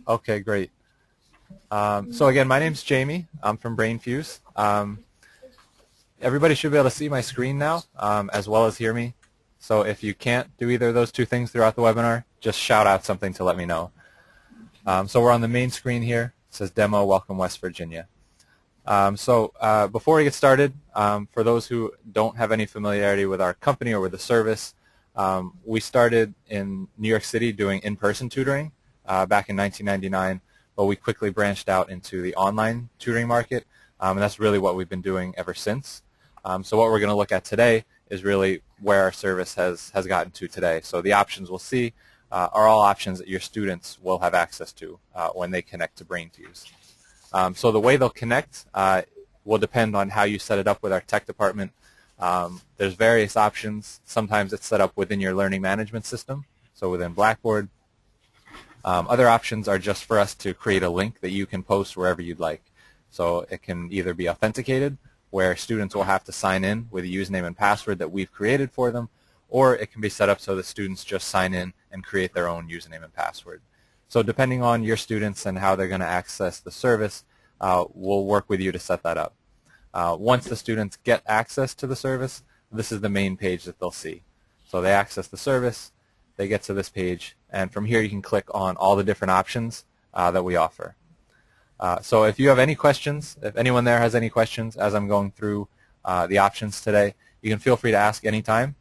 Okay, great. So again, my name's Jamie. I'm from Brainfuse. Everybody should be able to see my screen now, as well as hear me. So if you can't do either of those two things throughout the webinar, just shout out something to let me know. So we're on the main screen here. It says Demo, Welcome West Virginia. Before we get started, for those who don't have any familiarity with our company or with the service, we started in New York City doing in-person tutoring back in 1999, but we quickly branched out into the online tutoring market, and that's really what we've been doing ever since. So what we're going to look at today is really where our service has gotten to today. So the options we'll see are all options that your students will have access to when they connect to Brainfuse. So the way they'll connect will depend on how you set it up with our tech department. There's various options. Sometimes it's set up within your learning management system, so within Blackboard. Other options are just for us to create a link that you can post wherever you'd like. So it can either be authenticated, where students will have to sign in with a username and password that we've created for them, or it can be set up so that students just sign in and create their own username and password. So depending on your students and how they're going to access the service, we'll work with you to set that up. Once the students get access to the service, this is the main page that they'll see. So they access the service, they get to this page, and from here you can click on all the different options that we offer. So if you have any questions, if anyone there has any questions as I'm going through the options today, you can feel free to ask anytime.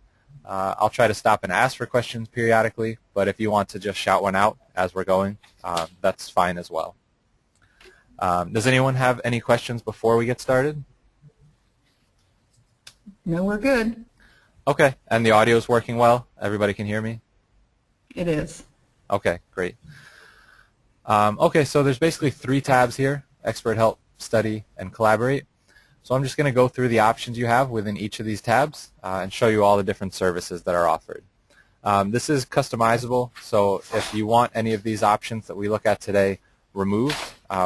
I'll try to stop and ask for questions periodically, but if you want to just shout one out as we're going, that's fine as well. Does anyone have any questions before we get started? No, we're good. Okay, and the audio is working well? Everybody can hear me? It is. Okay, great. Okay, so there's basically 3 tabs here: Expert Help, Study, and Collaborate. So I'm just going to go through the options you have within each of these tabs and show you all the different services that are offered. This is customizable, so if you want any of these options that we look at today removed,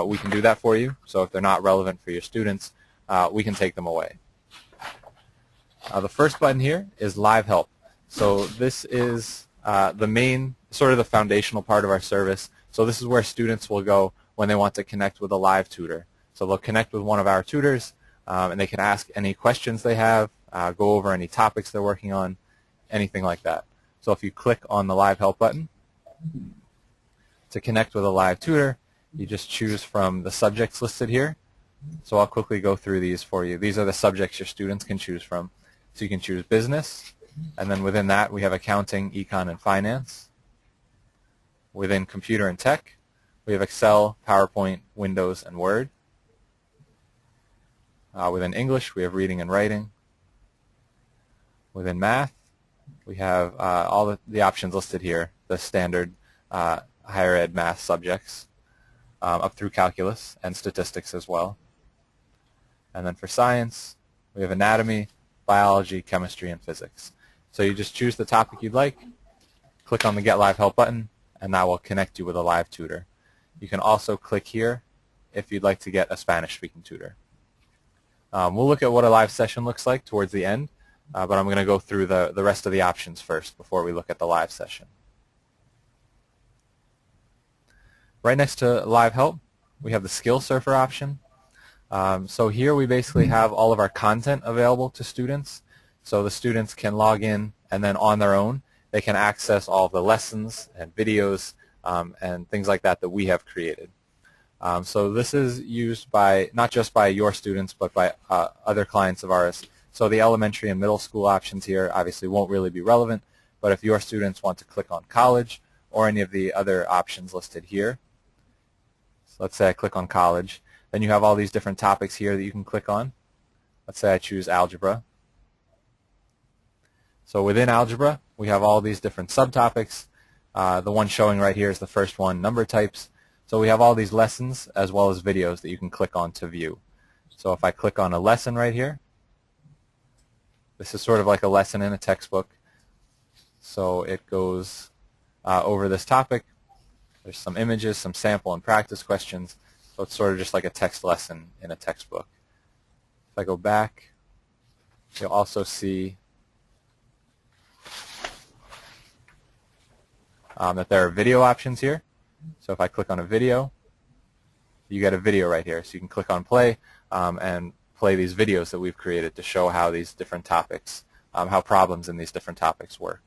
we can do that for you. So if they're not relevant for your students, we can take them away. The first button here is Live Help. So this is the main, sort of the foundational part of our service. So this is where students will go when they want to connect with a live tutor. So they'll connect with one of our tutors, and they can ask any questions they have, go over any topics they're working on, anything like that. So if you click on the Live Help button to connect with a live tutor, you just choose from the subjects listed here. So I'll quickly go through these for you. These are the subjects your students can choose from. So you can choose business, and then within that we have accounting, econ, and finance. Within computer and tech, we have Excel, PowerPoint, Windows, and Word. Within English, we have reading and writing. Within math, we have all the options listed here, the standard higher ed math subjects, up through calculus and statistics as well. And then for science, we have anatomy, biology, chemistry, and physics. So you just choose the topic you'd like, click on the Get Live Help button, and that will connect you with a live tutor. You can also click here if you'd like to get a Spanish-speaking tutor. We'll look at what a live session looks like towards the end, but I'm going to go through the rest of the options first before we look at the live session. Right next to Live Help, we have the Skill Surfer option. So here we basically have all of our content available to students. So the students can log in, and then on their own, they can access all of the lessons and videos and things like that that we have created. So this is used by not just by your students, but by other clients of ours. So the elementary and middle school options here obviously won't really be relevant, but if your students want to click on college or any of the other options listed here, so let's say I click on college, then you have all these different topics here that you can click on. Let's say I choose algebra. So within algebra, we have all these different subtopics. The one showing right here is the first one, number types. So we have all these lessons as well as videos that you can click on to view. So if I click on a lesson right here, this is sort of like a lesson in a textbook. So it goes over this topic. There's some images, some sample and practice questions. So it's sort of just like a text lesson in a textbook. If I go back, you'll also see that there are video options here. So if I click on a video, you get a video right here. So you can click on play and play these videos that we've created to show how these different topics, how problems in these different topics work.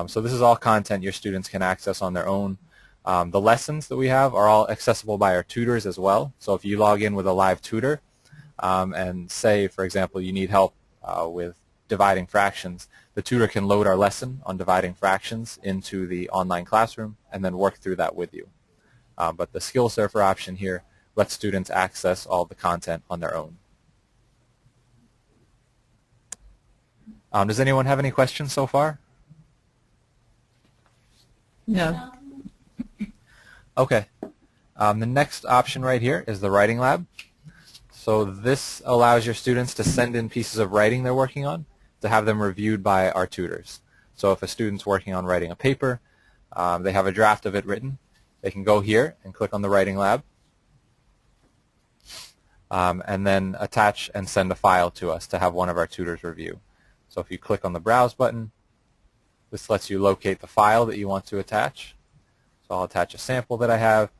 So this is all content your students can access on their own. The lessons that we have are all accessible by our tutors as well. So if you log in with a live tutor and say, for example, you need help with dividing fractions, the tutor can load our lesson on dividing fractions into the online classroom and then work through that with you. But the skill surfer option here lets students access all the content on their own. Does anyone have any questions so far? No. Okay. The next option right here is the writing lab. So this allows your students to send in pieces of writing they're working on to have them reviewed by our tutors. So if a student's working on writing a paper, they have a draft of it written, they can go here and click on the writing lab and then attach and send a file to us to have one of our tutors review. So if you click on the browse button, this lets you locate the file that you want to attach. So I'll attach a sample that I have.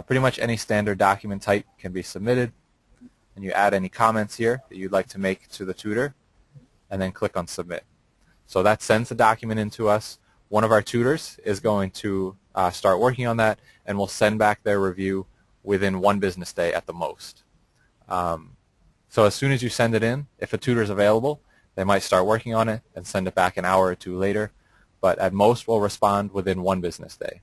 Pretty much any standard document type can be submitted. And you add any comments here that you'd like to make to the tutor, and then click on submit. So that sends the document in to us. One of our tutors is going to start working on that, and will send back their review within 1 business day at the most. So as soon as you send it in, if a tutor is available, they might start working on it and send it back an hour or 2 later, but at most we'll respond within 1 business day.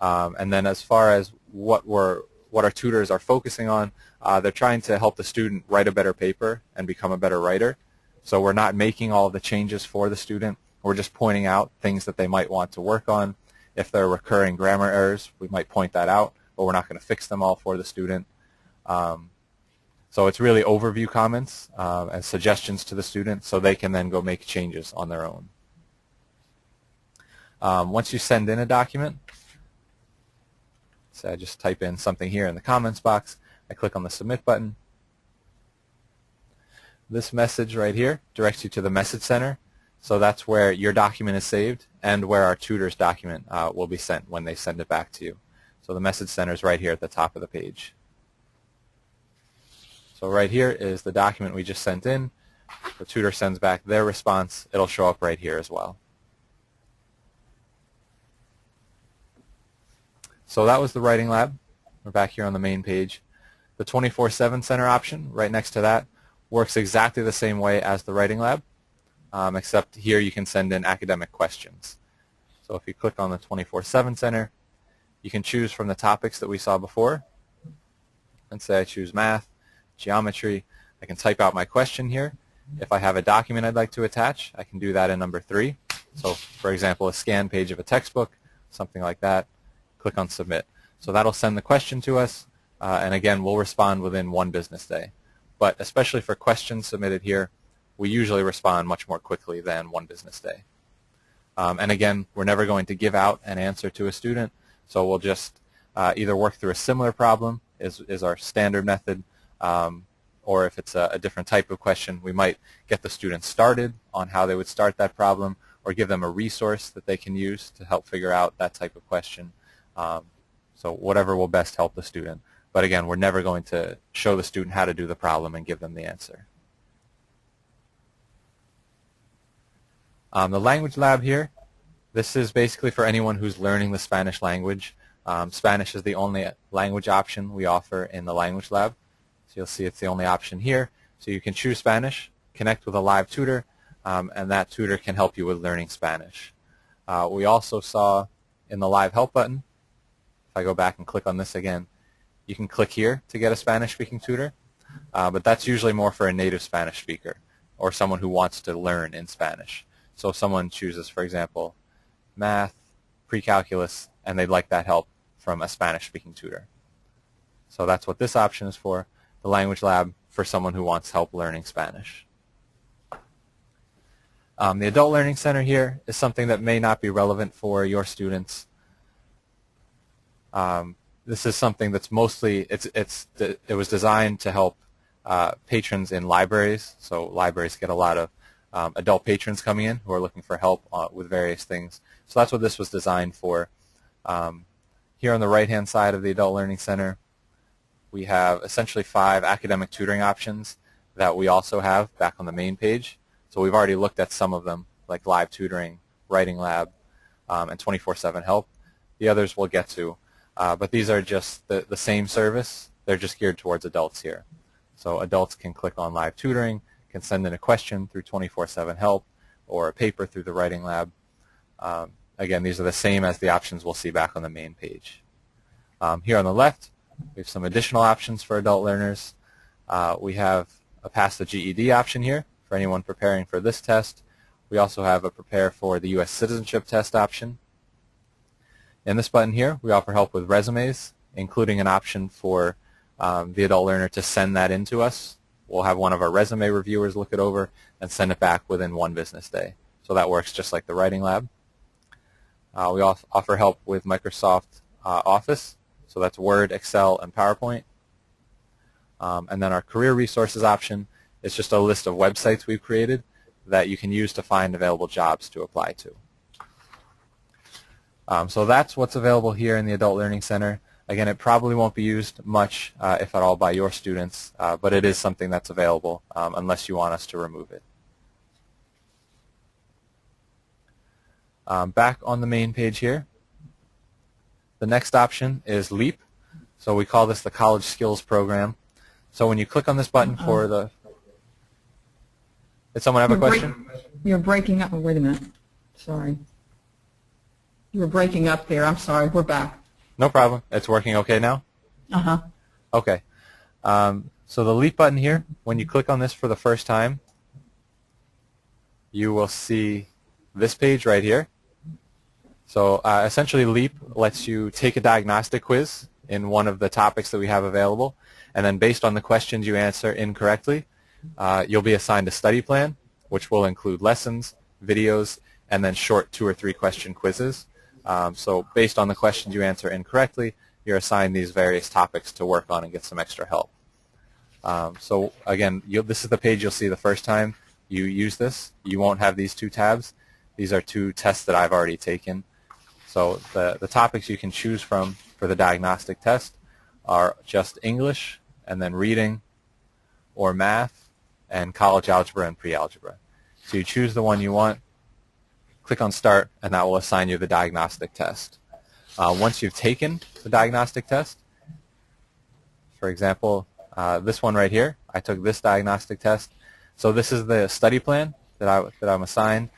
And then as far as what our tutors are focusing on, they're trying to help the student write a better paper and become a better writer. So we're not making all of the changes for the student. We're just pointing out things that they might want to work on. If there are recurring grammar errors, we might point that out, but we're not going to fix them all for the student. So it's really overview comments and suggestions to the student so they can then go make changes on their own. Once you send in a document, so I just type in something here in the comments box, I click on the submit button. This message right here directs you to the message center. So that's where your document is saved and where our tutor's document will be sent when they send it back to you. So the message center is right here at the top of the page. So right here is the document we just sent in. The tutor sends back their response. It'll show up right here as well. So that was the writing lab. We're back here on the main page. The 24/7 center option right next to that works exactly the same way as the writing lab, except here you can send in academic questions. So if you click on the 24/7 center, you can choose from the topics that we saw before. And say I choose math, geometry. I can type out my question here. If I have a document I'd like to attach, I can do that in number 3. So for example, a scan page of a textbook, something like that. Click on submit. So that'll send the question to us, and again, we'll respond within 1 business day. But especially for questions submitted here, we usually respond much more quickly than 1 business day. And again, we're never going to give out an answer to a student, so we'll just either work through a similar problem is our standard method, or if it's a different type of question, we might get the student started on how they would start that problem, or give them a resource that they can use to help figure out that type of question. So whatever will best help the student. But again, we're never going to show the student how to do the problem and give them the answer. The language lab here, this is basically for anyone who's learning the Spanish language. Spanish is the only language option we offer in the language lab. So you'll see it's the only option here. So you can choose Spanish, connect with a live tutor, and that tutor can help you with learning Spanish. We also saw in the live help button, if I go back and click on this again, you can click here to get a Spanish-speaking tutor, but that's usually more for a native Spanish speaker or someone who wants to learn in Spanish. So if someone chooses, for example, math, pre-calculus, and they'd like that help from a Spanish-speaking tutor. So that's what this option is for, the language lab for someone who wants help learning Spanish. The Adult Learning Center here is something that may not be relevant for your students. This is something that's mostly, it was designed to help patrons in libraries. So libraries get a lot of adult patrons coming in who are looking for help with various things. So that's what this was designed for. Here on the right-hand side of the Adult Learning Center, we have essentially 5 academic tutoring options that we also have back on the main page. So we've already looked at some of them, like live tutoring, writing lab, and 24/7 help. The others we'll get to, but these are just the same service. They're just geared towards adults here. So adults can click on live tutoring, can send in a question through 24/7 help, or a paper through the writing lab. Again, these are the same as the options we'll see back on the main page. Here on the left, we have some additional options for adult learners. We have a pass the GED option here for anyone preparing for this test. We also have a prepare for the U.S. citizenship test option. In this button here, we offer help with resumes, including an option for the adult learner to send that in to us. We'll have one of our resume reviewers look it over and send it back within 1 business day. So that works just like the writing lab. We offer help with Microsoft Office, so that's Word, Excel, and PowerPoint. And then our career resources option is just a list of websites we've created that you can use to find available jobs to apply to. So that's what's available here in the Adult Learning Center. Again, it probably won't be used much, if at all, by your students, but it is something that's available unless you want us to remove it. Back on the main page here, the next option is LEAP. So we call this the College Skills Program. So when you click on this button for the... Did someone have a question? You're breaking up. Oh, wait a minute. Sorry. You were breaking up there. I'm sorry. We're back. No problem. It's working okay now? Uh-huh. Okay. So the LEAP button here, when you click on this for the first time, you will see this page right here. So essentially LEAP lets you take a diagnostic quiz in one of the topics that we have available, and then based on the questions you answer incorrectly, you'll be assigned a study plan, which will include lessons, videos, and then short 2 or 3 question quizzes. So based on the questions you answer incorrectly, you're assigned these various topics to work on and get some extra help. So again, this is the page you'll see the first time you use this. You won't have these 2 tabs. These are 2 tests that I've already taken. So the topics you can choose from for the diagnostic test are just English, and then reading, or math, and college algebra and pre-algebra. So you choose the one you want, click on Start, and that will assign you the diagnostic test. Once you've taken the diagnostic test, for example, this one right here, I took this diagnostic test. So this is the study plan that I'm assigned.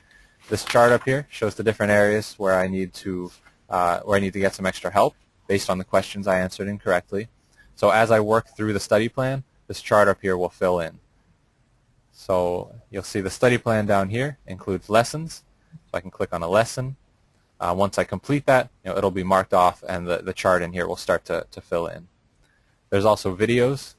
This chart up here shows the different areas where I need to get some extra help based on the questions I answered incorrectly. So as I work through the study plan, this chart up here will fill in. So you'll see the study plan down here includes lessons. So I can click on a lesson. Once I complete that, it'll be marked off, and the chart in here will start to fill in. There's also videos.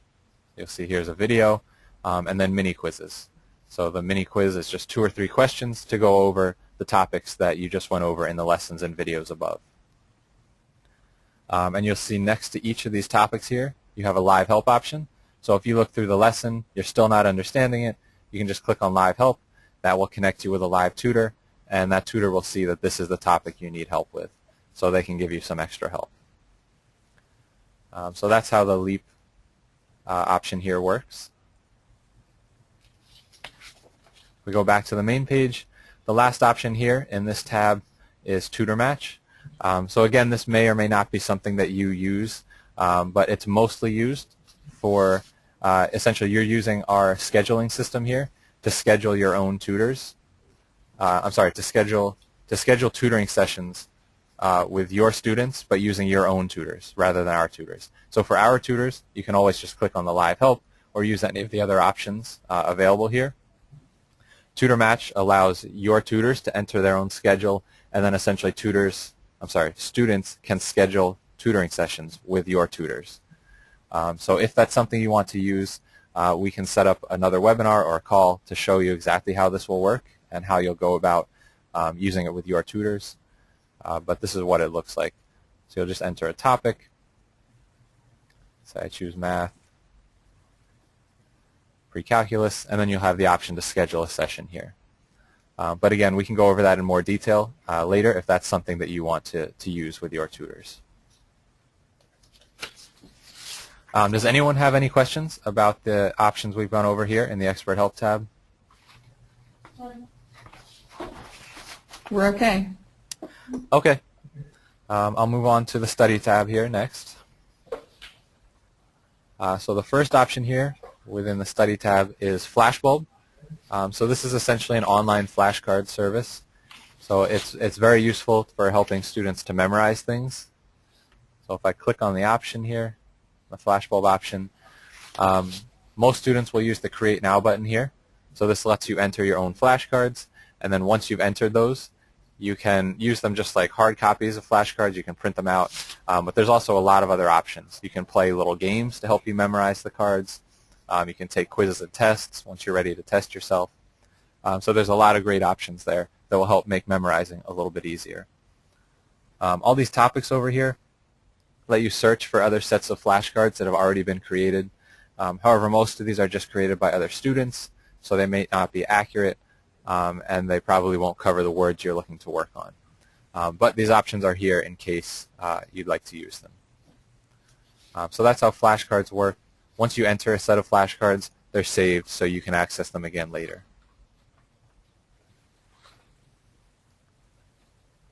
You'll see here's a video, and then mini quizzes. So the mini quiz is just 2 or 3 questions to go over the topics that you just went over in the lessons and videos above. And you'll see next to each of these topics here, you have a live help option. So if you look through the lesson, you're still not understanding it, you can just click on live help. That will connect you with a live tutor, and that tutor will see that this is the topic you need help with, so they can give you some extra help. So that's how the LEAP option here works. We go back to the main page. The last option here in this tab is Tutor Match. So again, this may or may not be something that you use, but it's mostly used for essentially you're using our scheduling system here to schedule your own tutors. To schedule tutoring sessions with your students, but using your own tutors rather than our tutors. So for our tutors, you can always just click on the live help or use any of the other options available here. Tutor Match allows your tutors to enter their own schedule, and then essentially students can schedule tutoring sessions with your tutors. So if that's something you want to use, we can set up another webinar or a call to show you exactly how this will work and how you'll go about using it with your tutors. But this is what it looks like. So you'll just enter a topic. Say I choose math, pre-calculus, and then you'll have the option to schedule a session here. But again, we can go over that in more detail later if that's something that you want to use with your tutors. Does anyone have any questions about the options we've gone over here in the Expert Help tab? We're okay. Okay. I'll move on to the Study tab here next. So the first option here within the Study tab is Flashbulb. So this is essentially an online flashcard service. So it's very useful for helping students to memorize things. So if I click on the option here, the Flashbulb option, most students will use the Create Now button here. So this lets you enter your own flashcards, and then once you've entered those, you can use them just like hard copies of flashcards. You can print them out, but there's also a lot of other options. You can play little games to help you memorize the cards. You can take quizzes and tests once you're ready to test yourself. So there's a lot of great options there that will help make memorizing a little bit easier. All these topics over here let you search for other sets of flashcards that have already been created. However, most of these are just created by other students, so they may not be accurate, and they probably won't cover the words you're looking to work on. But these options are here in case you'd like to use them. So that's how flashcards work. Once you enter a set of flashcards, they're saved so you can access them again later.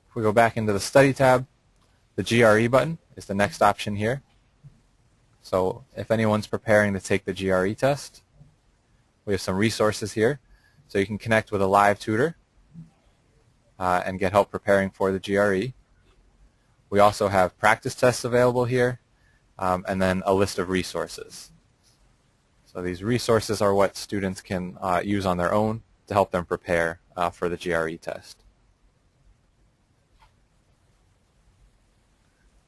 If we go back into the Study tab, the GRE button is the next option here. So if anyone's preparing to take the GRE test, we have some resources here. So you can connect with a live tutor and get help preparing for the GRE. We also have practice tests available here, and then a list of resources. So these resources are what students can use on their own to help them prepare for the GRE test.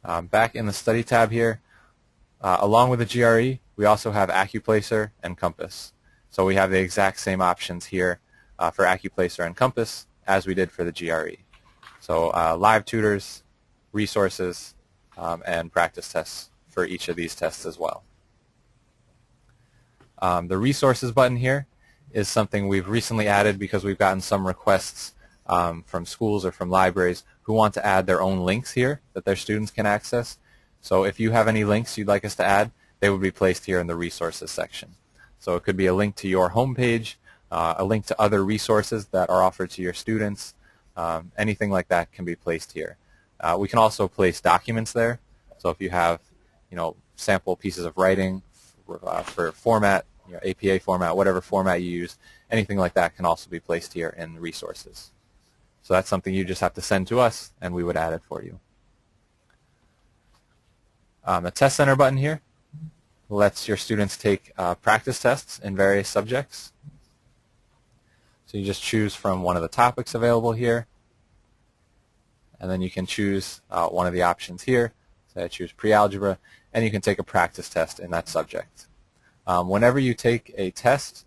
Back in the Study tab here, along with the GRE, we also have Accuplacer and Compass. So we have the exact same options here for Accuplacer and Compass as we did for the GRE. So live tutors, resources, and practice tests for each of these tests as well. The Resources button here is something we've recently added because we've gotten some requests from schools or from libraries who want to add their own links here that their students can access. So if you have any links you'd like us to add, they would be placed here in the Resources section. So it could be a link to your homepage, a link to other resources that are offered to your students. Anything like that can be placed here. We can also place documents there. So if you have, sample pieces of writing for format, APA format, whatever format you use, anything like that can also be placed here in Resources. So that's something you just have to send to us, and we would add it for you. The Test Center button here lets your students take practice tests in various subjects. So you just choose from one of the topics available here, and then you can choose one of the options here. So I choose pre-algebra, and you can take a practice test in that subject. Whenever you take a test,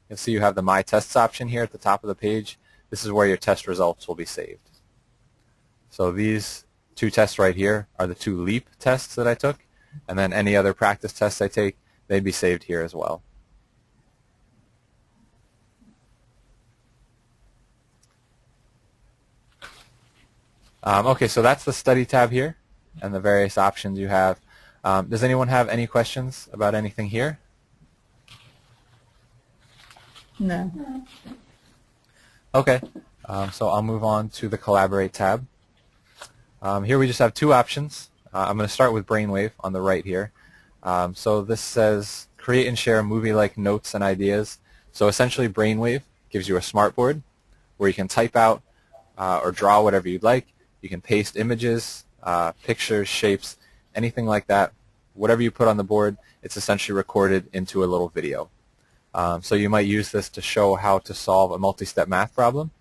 you'll see you have the My Tests option here at the top of the page. This is where your test results will be saved. So these two tests right here are the two LEAP tests that I took, and then any other practice tests I take, they'd be saved here as well. Okay, so that's the Study tab here and the various options you have. Does anyone have any questions about anything here? No. Okay, so I'll move on to the Collaborate tab. Here we just have two options. I'm going to start with Brainwave on the right here. So this says create and share movie-like notes and ideas. So essentially Brainwave gives you a smartboard where you can type out or draw whatever you'd like. You can paste images, pictures, shapes, anything like that. Whatever you put on the board, it's essentially recorded into a little video. So you might use this to show how to solve a multi-step math problem,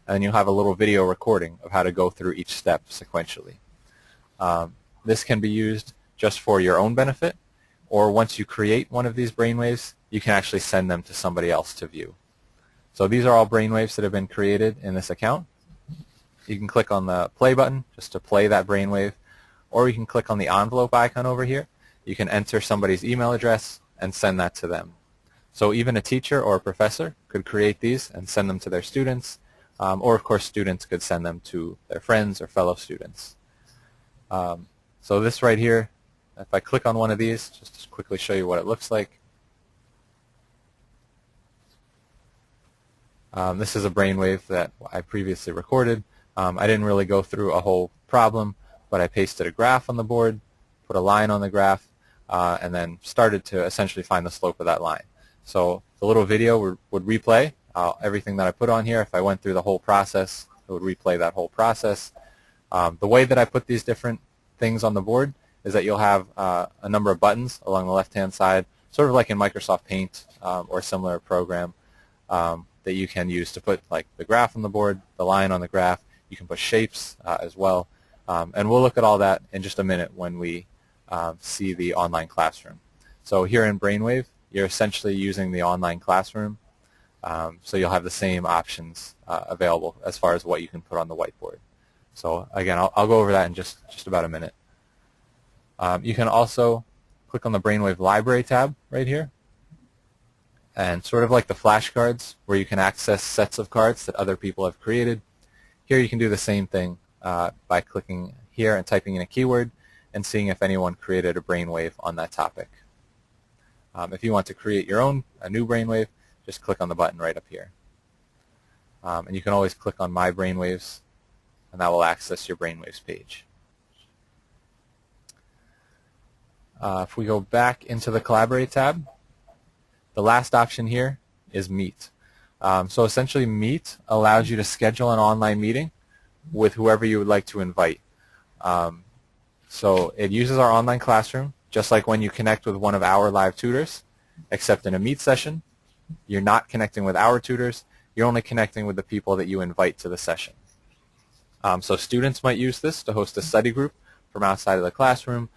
and you'll have a little video recording of how to go through each step sequentially. This can be used just for your own benefit, or once you create one of these brainwaves, you can actually send them to somebody else to view. So these are all brainwaves that have been created in this account. You can click on the play button just to play that brainwave, or you can click on the envelope icon over here. You can enter somebody's email address and send that to them. So even a teacher or a professor could create these and send them to their students, or of course students could send them to their friends or fellow students. So this right here, if I click on one of these, just to quickly show you what it looks like. This is a brainwave that I previously recorded. I didn't really go through a whole problem, but I pasted a graph on the board, put a line on the graph, and then started to essentially find the slope of that line. So the little video would replay everything that I put on here. If I went through the whole process, it would replay that whole process. The way that I put these different things on the board is that you'll have a number of buttons along the left-hand side, sort of like in Microsoft Paint or a similar program that you can use to put like the graph on the board, the line on the graph. You can put shapes as well. And we'll look at all that in just a minute when we see the online classroom. So here in Brainwave, you're essentially using the online classroom. So you'll have the same options available as far as what you can put on the whiteboard. So again, I'll go over that in just about a minute. You can also click on the Brainwave Library tab right here. And sort of like the flashcards where you can access sets of cards that other people have created, here you can do the same thing by clicking here and typing in a keyword and seeing if anyone created a brainwave on that topic. If you want to create your own, a new brainwave, just click on the button right up here. And you can always click on My Brainwaves, and that will access your Brainwaves page. If we go back into the Collaborate tab, the last option here is Meet. So essentially Meet allows you to schedule an online meeting with whoever you would like to invite. So it uses our online classroom, just like when you connect with one of our live tutors, except in a Meet session, you're not connecting with our tutors, you're only connecting with the people that you invite to the session. So students might use this to host a study group from outside of the classroom.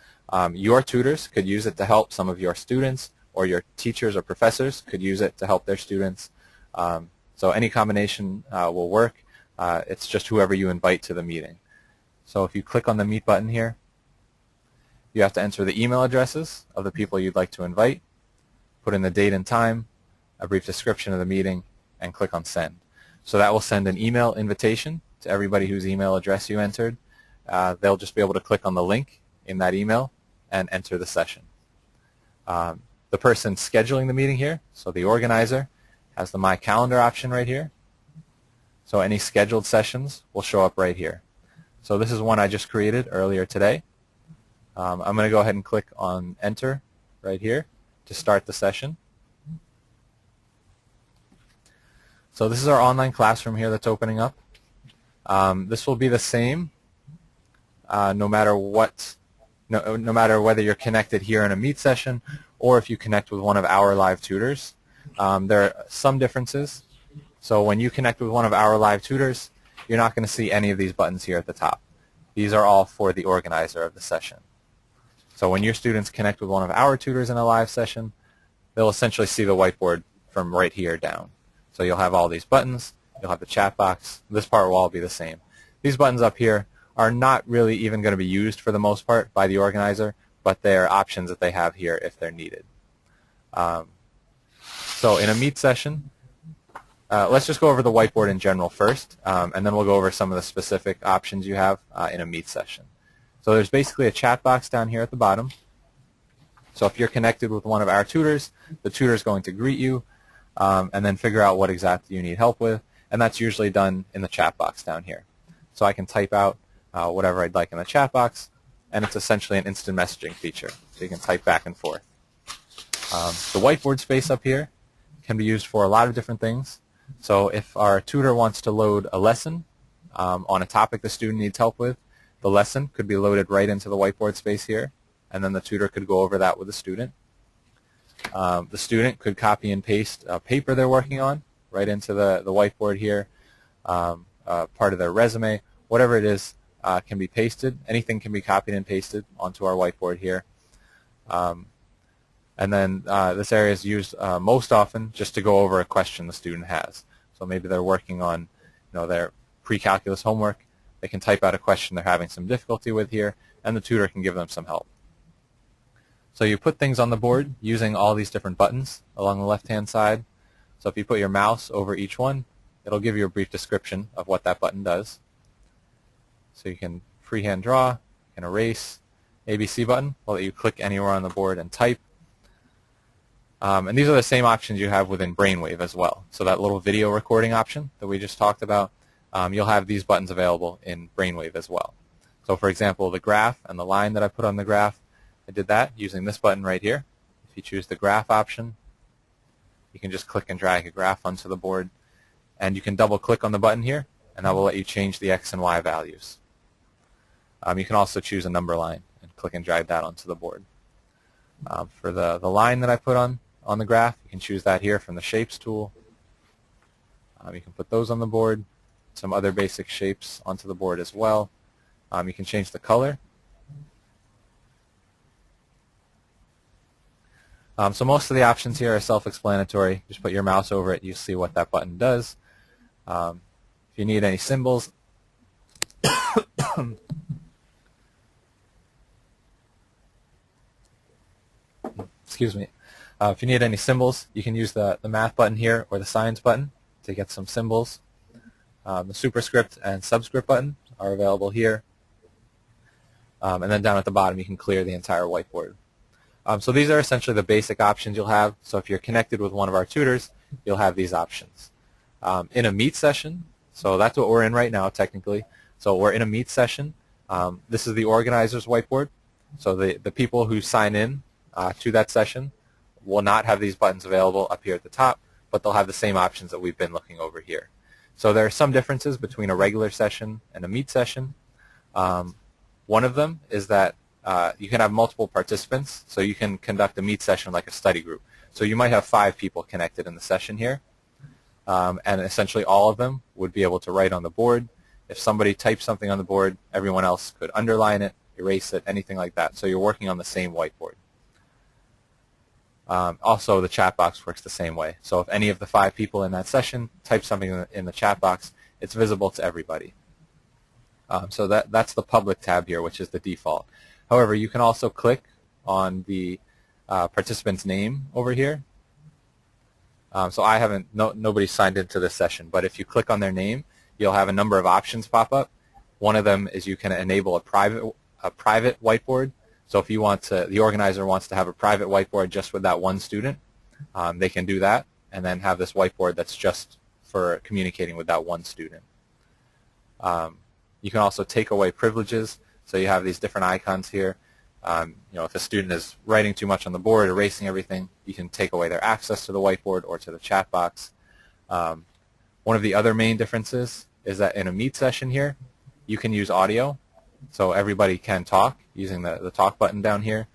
Your tutors could use it to help some of your students, or your teachers or professors could use it to help their students. So any combination will work. It's just whoever you invite to the meeting. So if you click on the Meet button here, you have to enter the email addresses of the people you'd like to invite, put in the date and time, a brief description of the meeting, and click on Send. So that will send an email invitation to everybody whose email address you entered. They'll just be able to click on the link in that email and enter the session. The person scheduling the meeting here, so the organizer, has the My Calendar option right here. So any scheduled sessions will show up right here. So this is one I just created earlier today. I'm going to go ahead and click on Enter right here to start the session. So this is our online classroom here that's opening up. This will be the same no matter whether you're connected here in a Meet session or if you connect with one of our live tutors. There are some differences. So when you connect with one of our live tutors, you're not going to see any of these buttons here at the top. These are all for the organizer of the session. So when your students connect with one of our tutors in a live session, they'll essentially see the whiteboard from right here down. So you'll have all these buttons, you'll have the chat box. This part will all be the same. These buttons up here are not really even going to be used for the most part by the organizer, but they're options that they have here if they're needed. So in a Meet session, let's just go over the whiteboard in general first, and then we'll go over some of the specific options you have in a Meet session. So there's basically a chat box down here at the bottom. So if you're connected with one of our tutors, the tutor is going to greet you and then figure out what exactly you need help with, and that's usually done in the chat box down here. So I can type out whatever I'd like in the chat box, and it's essentially an instant messaging feature, so you can type back and forth. The whiteboard space up here can be used for a lot of different things. So if our tutor wants to load a lesson on a topic the student needs help with, the lesson could be loaded right into the whiteboard space here, and then the tutor could go over that with the student. The student could copy and paste a paper they're working on right into the whiteboard here, part of their resume, whatever it is can be pasted. Anything can be copied and pasted onto our whiteboard here. And then this area is used most often just to go over a question the student has. So maybe they're working on their pre-calculus homework. They can type out a question they're having some difficulty with here, and the tutor can give them some help. So you put things on the board using all these different buttons along the left-hand side. So if you put your mouse over each one, it'll give you a brief description of what that button does. So you can freehand draw, you can erase. ABC button will let you click anywhere on the board and type. And these are the same options you have within Brainwave as well. So that little video recording option that we just talked about, you'll have these buttons available in Brainwave as well. So for example, the graph and the line that I put on the graph, I did that using this button right here. If you choose the graph option, you can just click and drag a graph onto the board. And you can double click on the button here, and that will let you change the X and Y values. You can also choose a number line and click and drag that onto the board. For the line that I put on the graph, you can choose that here from the Shapes tool. You can put those on the board, some other basic shapes onto the board as well. You can change the color. So most of the options here are self-explanatory. Just put your mouse over it, you see what that button does. If you need any symbols, excuse me. If you need any symbols, you can use the math button here or the science button to get some symbols. The superscript and subscript button are available here. And then down at the bottom, you can clear the entire whiteboard. So these are essentially the basic options you'll have. So if you're connected with one of our tutors, you'll have these options. In a Meet session, so that's what we're in right now technically. So we're in a Meet session. This is the organizer's whiteboard. So the people who sign in to that session will not have these buttons available up here at the top, but they'll have the same options that we've been looking over here. So there are some differences between a regular session and a Meet session. One of them is that you can have multiple participants, so you can conduct a Meet session like a study group. So you might have 5 people connected in the session here, and essentially all of them would be able to write on the board. If somebody types something on the board, everyone else could underline it, erase it, anything like that. So you're working on the same whiteboard. Also, the chat box works the same way. So if any of the 5 people in that session type something in the chat box, it's visible to everybody. So that's the public tab here, which is the default. However, you can also click on the participant's name over here. So I haven't, nobody signed into this session, but if you click on their name, you'll have a number of options pop up. One of them is you can enable a private whiteboard. So if you want to, the organizer wants to have a private whiteboard just with that one student, they can do that and then have this whiteboard that's just for communicating with that one student. You can also take away privileges. So you have these different icons here. If a student is writing too much on the board, erasing everything, you can take away their access to the whiteboard or to the chat box. One of the other main differences is that in a Meet session here, you can use audio. So everybody can talk using the talk button down here.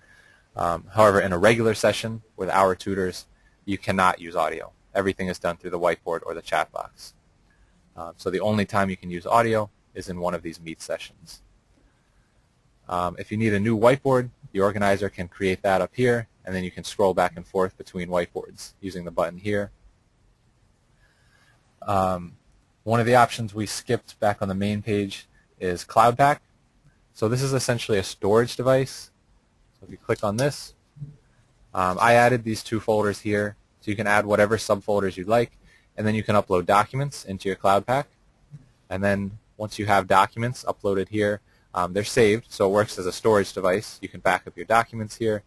However, in a regular session with our tutors, you cannot use audio. Everything is done through the whiteboard or the chat box. So the only time you can use audio is in one of these Meet sessions. If you need a new whiteboard, the organizer can create that up here, and then you can scroll back and forth between whiteboards using the button here. One of the options we skipped back on the main page is Cloud Pack. So this is essentially a storage device. So if you click on this, I added these 2 folders here, so you can add whatever subfolders you'd like, and then you can upload documents into your Cloud Pack. And then once you have documents uploaded here, they're saved, so it works as a storage device. You can back up your documents here.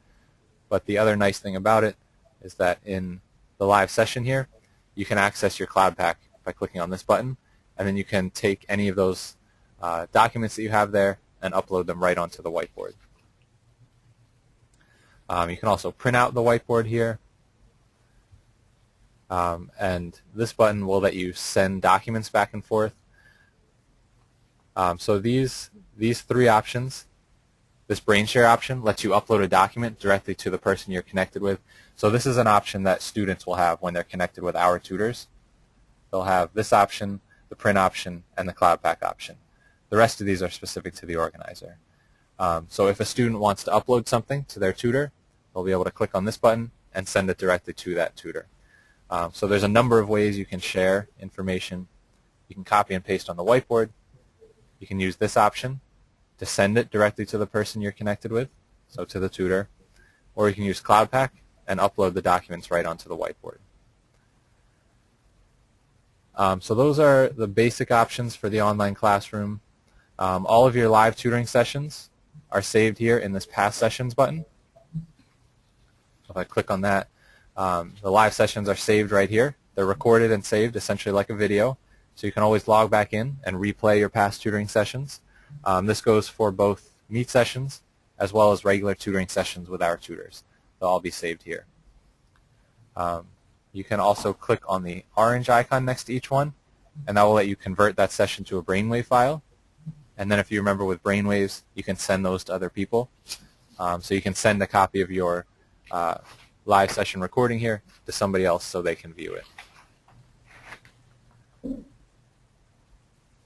But the other nice thing about it is that in the live session here, you can access your Cloud Pack by clicking on this button, and then you can take any of those documents that you have there and upload them right onto the whiteboard. You can also print out the whiteboard here. And this button will let you send documents back and forth. So these 3 options, this BrainShare option lets you upload a document directly to the person you're connected with. So this is an option that students will have when they're connected with our tutors. They'll have this option, the print option, and the Cloud Pack option. The rest of these are specific to the organizer. So if a student wants to upload something to their tutor, they'll be able to click on this button and send it directly to that tutor. So there's a number of ways you can share information. You can copy and paste on the whiteboard. You can use this option to send it directly to the person you're connected with, so to the tutor. Or you can use Cloud Pack and upload the documents right onto the whiteboard. So those are the basic options for the online classroom. All of your live tutoring sessions are saved here in this Past Sessions button. If I click on that, the live sessions are saved right here. They're recorded and saved essentially like a video, so you can always log back in and replay your past tutoring sessions. This goes for both Meet sessions as well as regular tutoring sessions with our tutors. They'll all be saved here. You can also click on the orange icon next to each one, and that will let you convert that session to a brainwave file. And then if you remember with brainwaves, you can send those to other people. So you can send a copy of your live session recording here to somebody else so they can view it.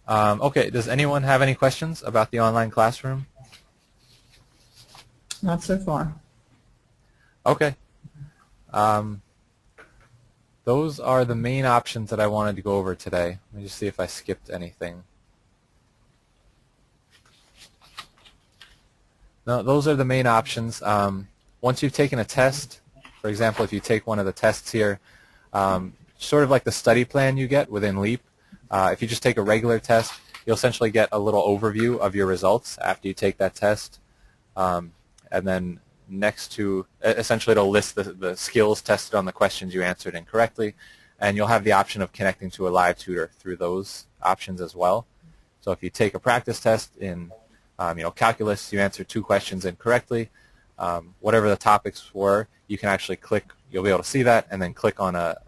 Okay, does anyone have any questions about the online classroom? Not so far. Okay. Those are the main options that I wanted to go over today. Let me just see if I skipped anything. No, those are the main options. Once you've taken a test, for example, if you take one of the tests here, sort of like the study plan you get within LEAP, if you just take a regular test, you'll essentially get a little overview of your results after you take that test. And then next to, essentially it'll list the skills tested on the questions you answered incorrectly, and you'll have the option of connecting to a live tutor through those options as well. So if you take a practice test in calculus, you answered 2 questions incorrectly, whatever the topics were, you can actually click, you'll be able to see that, and then click on a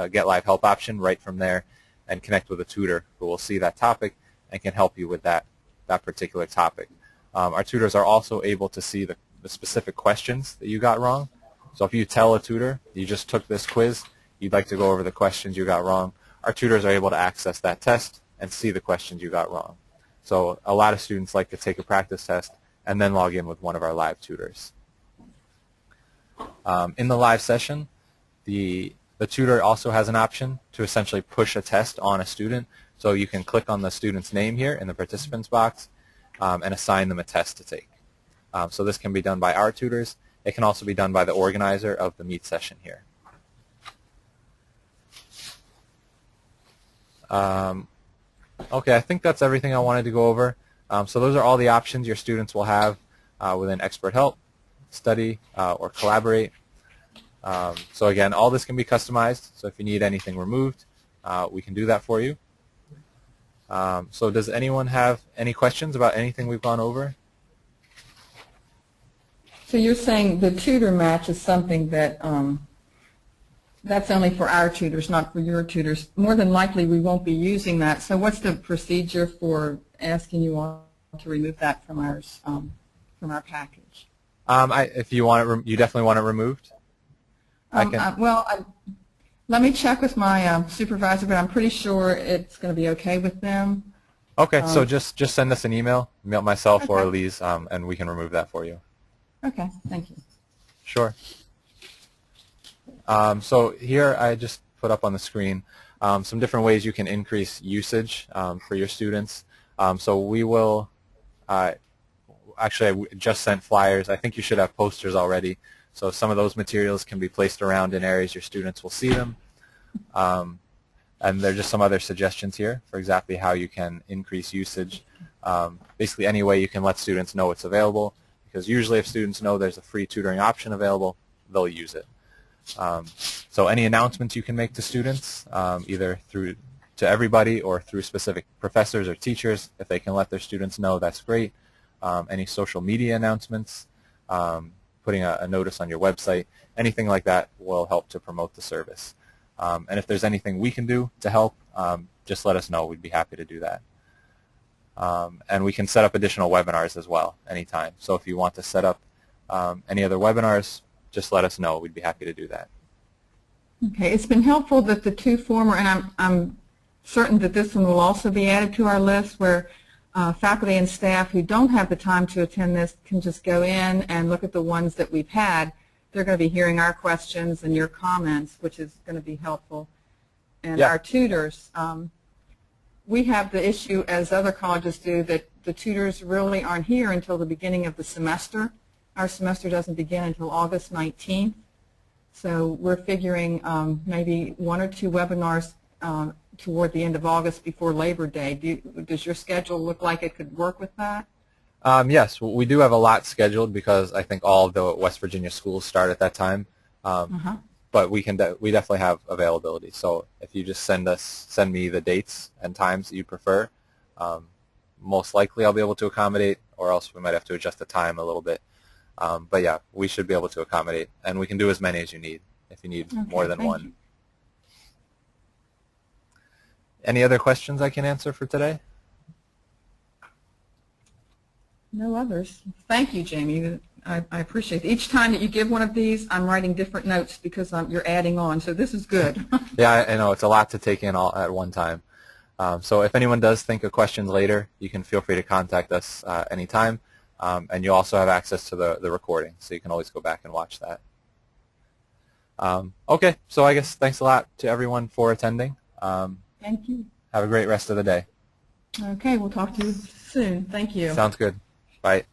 Get Live Help option right from there and connect with a tutor who will see that topic and can help you with that particular topic. Our tutors are also able to see the specific questions that you got wrong. So if you tell a tutor you just took this quiz, you'd like to go over the questions you got wrong, our tutors are able to access that test and see the questions you got wrong. So a lot of students like to take a practice test and then log in with one of our live tutors. In the live session, the tutor also has an option to essentially push a test on a student. So you can click on the student's name here in the participants box and assign them a test to take. So this can be done by our tutors. It can also be done by the organizer of the Meet session here. Okay, I think that's everything I wanted to go over. So those are all the options your students will have within Expert Help, Study, or Collaborate. So again, all this can be customized. So if you need anything removed, we can do that for you. So does anyone have any questions about anything we've gone over? So you're saying the tutor match is something that that's only for our tutors, not for your tutors. More than likely, we won't be using that. So what's the procedure for asking you all to remove that from ours, from our package? If you want it, you definitely want it removed. Let me check with my supervisor, but I'm pretty sure it's going to be okay with them. Okay, so just send us an email myself okay. or Elise, and we can remove that for you. Okay, thank you. Sure. So here I just put up on the screen some different ways you can increase usage for your students. So we will, actually I just sent flyers. I think you should have posters already. So some of those materials can be placed around in areas your students will see them. And there are just some other suggestions here for exactly how you can increase usage. Basically any way you can let students know it's available, because usually if students know there's a free tutoring option available, they'll use it. So any announcements you can make to students, either through to everybody or through specific professors or teachers, if they can let their students know, that's great. Any social media announcements, putting a notice on your website, anything like that will help to promote the service. And if there's anything we can do to help, just let us know. We'd be happy to do that. And we can set up additional webinars as well anytime. So if you want to set up any other webinars, just let us know. We'd be happy to do that. Okay, it's been helpful that the 2 former, and I'm certain that this one will also be added to our list, where faculty and staff who don't have the time to attend this can just go in and look at the ones that we've had. They're going to be hearing our questions and your comments, which is going to be helpful. And our tutors, we have the issue, as other colleges do, that the tutors really aren't here until the beginning of the semester. Our semester doesn't begin until August 19th. So we're figuring maybe 1 or 2 webinars toward the end of August before Labor Day. Does your schedule look like it could work with that? Yes, we do have a lot scheduled because I think all of the West Virginia schools start at that time. But we definitely have availability. So if you just send me the dates and times that you prefer, most likely I'll be able to accommodate, or else we might have to adjust the time a little bit. But yeah, we should be able to accommodate, and we can do as many as you need if you need more than one. You. Any other questions I can answer for today? No others. Thank you, Jamie. I appreciate it. Each time that you give one of these, I'm writing different notes because you're adding on, so this is good. Yeah, I know. It's a lot to take in all at one time. So if anyone does think of questions later, you can feel free to contact us anytime. And you also have access to the recording, so you can always go back and watch that. Okay, so I guess thanks a lot to everyone for attending. Thank you. Have a great rest of the day. Okay, we'll talk to you soon. Thank you. Sounds good. Bye.